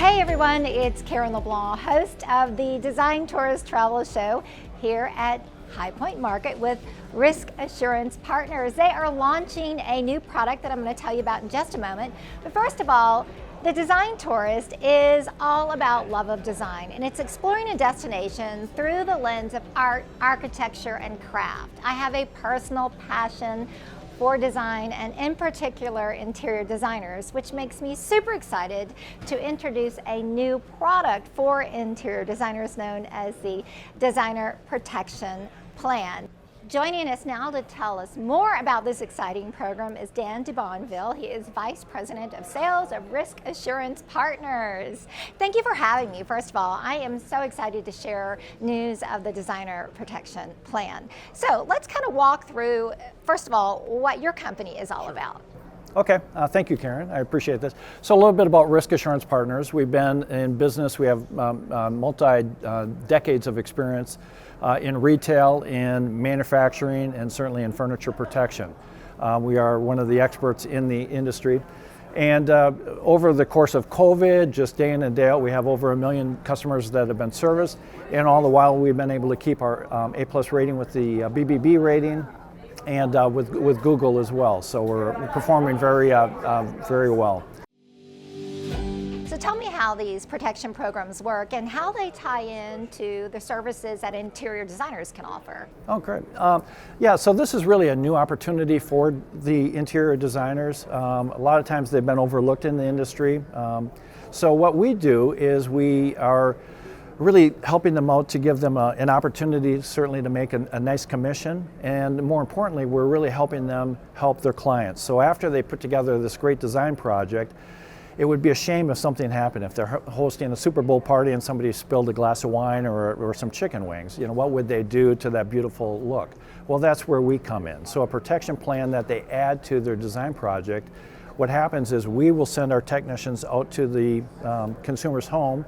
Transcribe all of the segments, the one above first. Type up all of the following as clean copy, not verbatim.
Hey everyone, it's Karen LeBlanc, host of the Design Tourist Travel Show here at High Point Market with Risk Assurance Partners. They are launching a new product that I'm going to tell you about in just a moment. But first of all, the Design Tourist is all about love of design, and it's exploring a destination through the lens of art, architecture, and craft. I have a personal passion for design, and in particular interior designers, which makes me super excited to introduce a new product for interior designers known as the Designer Protection Plan. Joining us now to tell us more about this exciting program is Dan DeBonville. He is Vice President of Sales of Risk Assurance Partners. Thank you for having me. First of all, I am so excited to share news of the Designer Protection Plan. So let's kind of walk through, first of all, what your company is all about. Okay, thank you, Karen. I appreciate this. So a little bit about Risk Assurance Partners. We've been in business. We have multi-decades of experience in retail, in manufacturing, and certainly in furniture protection. We are one of the experts in the industry. And over the course of COVID, just day in and day out, we have over 1 million customers that have been serviced. And all the while, we've been able to keep our A+ rating with the BBB rating, and with Google as well. So we're performing very well. So tell me how these protection programs work and how they tie into the services that interior designers can offer. Oh, great. Yeah, so this is really a new opportunity for the interior designers. A lot of times they've been overlooked in the industry. So what we do is we are really helping them out to give them an opportunity certainly to make a nice commission, and more importantly, we're really helping them help their clients. So after they put together this great design project, it would be a shame if something happened. If they're hosting a Super Bowl party and somebody spilled a glass of wine or some chicken wings, what would they do to that beautiful look? Well, that's where we come in. So a protection plan that they add to their design project, what happens is we will send our technicians out to the consumer's home,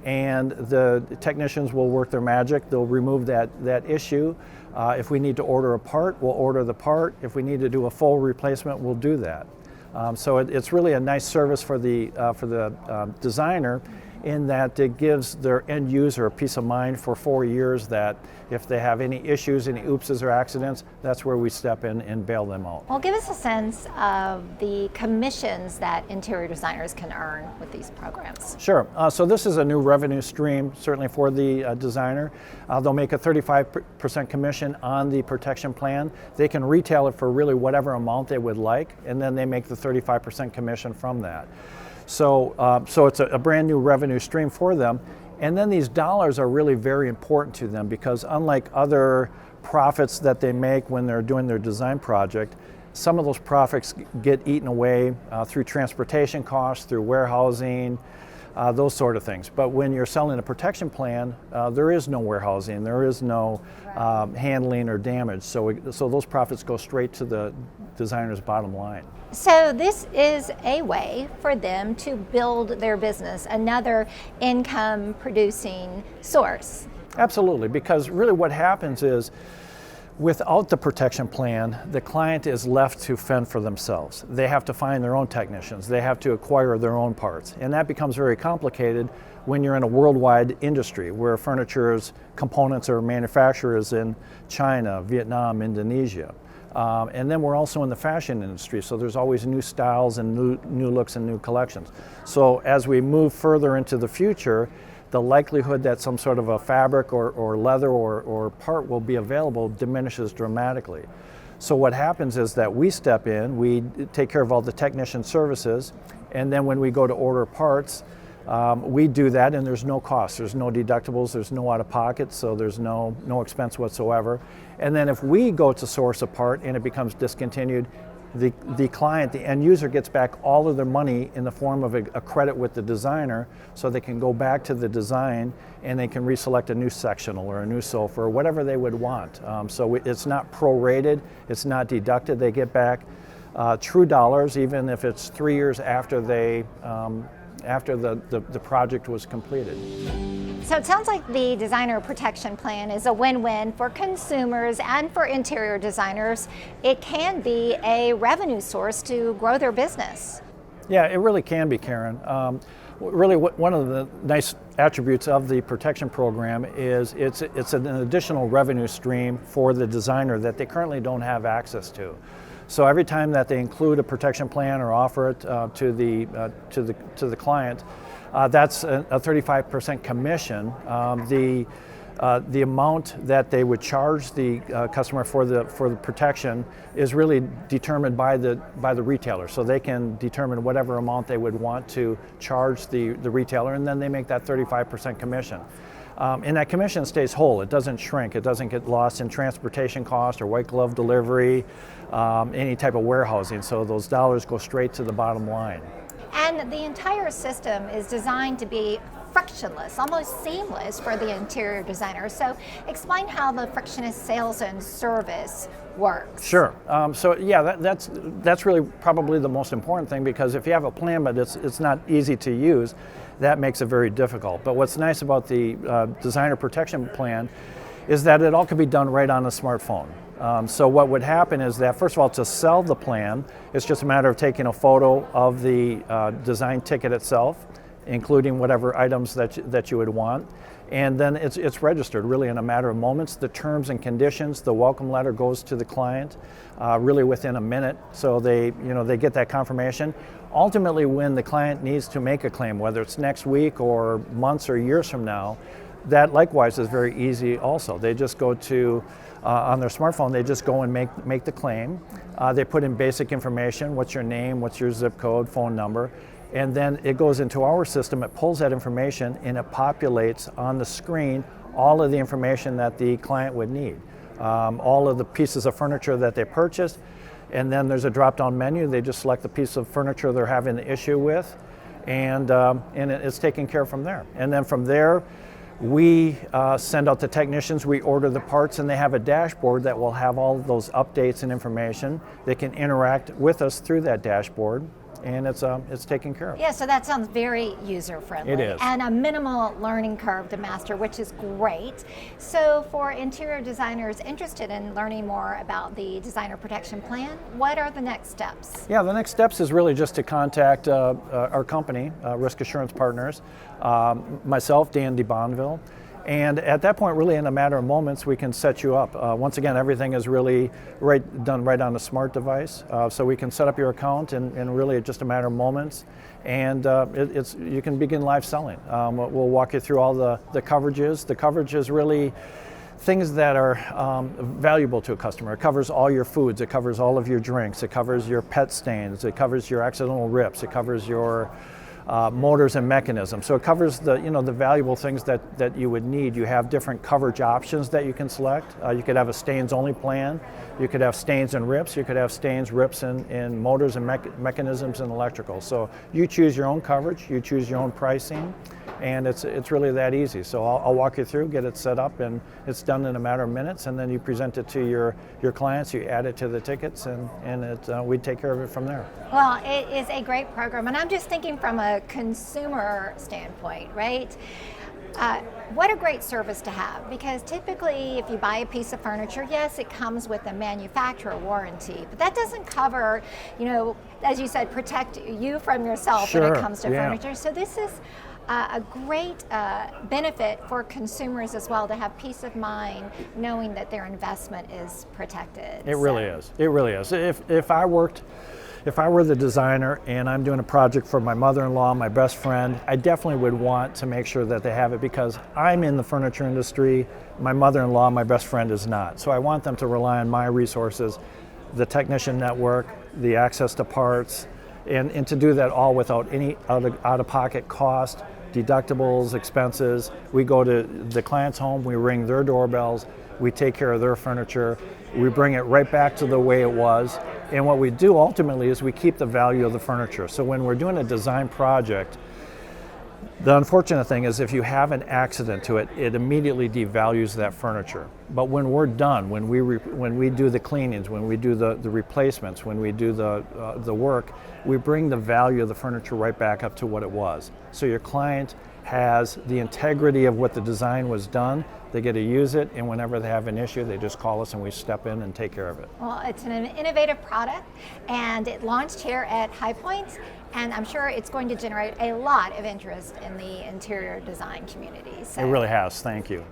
and the technicians will work their magic. They'll remove that issue. If we need to order a part, we'll order the part. If we need to do a full replacement, we'll do that. So it's really a nice service for the designer, in that it gives their end user a peace of mind for 4 years that if they have any issues, any oopses or accidents, that's where we step in and bail them out. Well, give us a sense of the commissions that interior designers can earn with these programs. Sure. So this is a new revenue stream, certainly for the designer. They'll make a 35% commission on the protection plan. They can retail it for really whatever amount they would like, and then they make the 35% commission from that. So it's a brand new revenue stream for them. And then these dollars are really very important to them, because unlike other profits that they make when they're doing their design project, some of those profits get eaten away through transportation costs, through warehousing, those sort of things. But when you're selling a protection plan, there is no warehousing, there is no handling or damage. So those profits go straight to the designer's bottom line. So this is a way for them to build their business, another income producing source. Absolutely, because really what happens is, without the protection plan, the client is left to fend for themselves. They have to find their own technicians. They have to acquire their own parts. And that becomes very complicated when you're in a worldwide industry where furniture's components are manufacturers in China, Vietnam, Indonesia. And then we're also in the fashion industry, so there's always new styles and new looks and new collections. So as we move further into the future, the likelihood that some sort of a fabric or leather or part will be available diminishes dramatically. So what happens is that we step in, we take care of all the technician services, and then when we go to order parts, we do that, and there's no cost, there's no deductibles, there's no out-of-pocket, so there's no expense whatsoever. And then if we go to source a part and it becomes discontinued, the client, the end user, gets back all of their money in the form of a credit with the designer, so they can go back to the design and they can reselect a new sectional or a new sofa or whatever they would want. So it's not prorated, it's not deducted. They get back true dollars, even if it's 3 years after the project was completed. So it sounds like the Designer Protection Plan is a win-win for consumers and for interior designers. It can be a revenue source to grow their business. Yeah, it really can be, Karen. Really, one of the nice attributes of the protection program is it's an additional revenue stream for the designer that they currently don't have access to. So every time that they include a protection plan or offer it to the client, that's a 35% commission. The amount that they would charge the customer for the protection is really determined by the retailer. So they can determine whatever amount they would want to charge the retailer, and then they make that 35% commission. And that commission stays whole. It doesn't shrink. It doesn't get lost in transportation cost or white glove delivery, any type of warehousing. So those dollars go straight to the bottom line. And the entire system is designed to be frictionless, almost seamless for the interior designer. So explain how the frictionless sales and service works. Sure. So yeah, that's really probably the most important thing, because if you have a plan but it's not easy to use, that makes it very difficult. But what's nice about the designer protection plan is that it all can be done right on a smartphone. So what would happen is that, first of all, to sell the plan, it's just a matter of taking a photo of the design ticket itself, including whatever items that you would want, and then it's registered really in a matter of moments. The terms and conditions, the welcome letter goes to the client really within a minute, so they get that confirmation. Ultimately, when the client needs to make a claim, whether it's next week or months or years from now, that likewise is very easy also. They just go to on their smartphone, they just go and make the claim. They put in basic information: what's your name, what's your zip code, phone number, and then it goes into our system. It pulls that information and it populates on the screen all of the information that the client would need, all of the pieces of furniture that they purchased, and then there's a drop-down menu. They just select the piece of furniture they're having the issue with, and it's taken care of from there. And then from there, we send out the technicians, we order the parts, and they have a dashboard that will have all of those updates and information. They can interact with us through that dashboard, and it's taken care of. Yeah, so that sounds very user-friendly. It is. And a minimal learning curve to master, which is great. So for interior designers interested in learning more about the designer protection plan, what are the next steps? Yeah, the next steps is really just to contact our company, Risk Assurance Partners, myself, Dan DeBonville, and at that point, really in a matter of moments, we can set you up. Once again, everything is really done right on a smart device, so we can set up your account in really just a matter of moments, and you can begin live selling. We'll walk you through all the coverages. The coverage is really things that are valuable to a customer. It covers all your foods, it covers all of your drinks, it covers your pet stains, it covers your accidental rips, it covers your motors and mechanisms. So it covers the valuable things that you would need. You have different coverage options that you can select. You could have a stains only plan. You could have stains and rips. You could have stains, rips, in motors and mechanisms and electrical. So you choose your own coverage. You choose your own pricing, and it's really that easy. So I'll walk you through, get it set up, and it's done in a matter of minutes. And then you present it to your clients. You add it to the tickets, and we take care of it from there. Well, it is a great program, and I'm just thinking from a consumer standpoint, right? What a great service to have, because typically if you buy a piece of furniture, yes, it comes with a manufacturer warranty, but that doesn't cover, as you said, protect you from yourself when it comes to furniture. So this is a great benefit for consumers as well, to have peace of mind knowing that their investment is protected. It really is. It really is. If I were the designer and I'm doing a project for my mother-in-law, my best friend, I definitely would want to make sure that they have it, because I'm in the furniture industry, my mother-in-law, my best friend is not. So I want them to rely on my resources, the technician network, the access to parts, and to do that all without any out-of-pocket cost, deductibles, expenses. We go to the client's home, we ring their doorbells, we take care of their furniture, we bring it right back to the way it was. And what we do ultimately is we keep the value of the furniture. So when we're doing a design project, the unfortunate thing is if you have an accident to it, it immediately devalues that furniture. But when we're done, when we do the cleanings, when we do the replacements, when we do the work, we bring the value of the furniture right back up to what it was. So your client has the integrity of what the design was done. They get to use it, and whenever they have an issue, they just call us and we step in and take care of it. Well, it's an innovative product, and it launched here at High Point, and I'm sure it's going to generate a lot of interest in the interior design community. So. It really has. Thank you.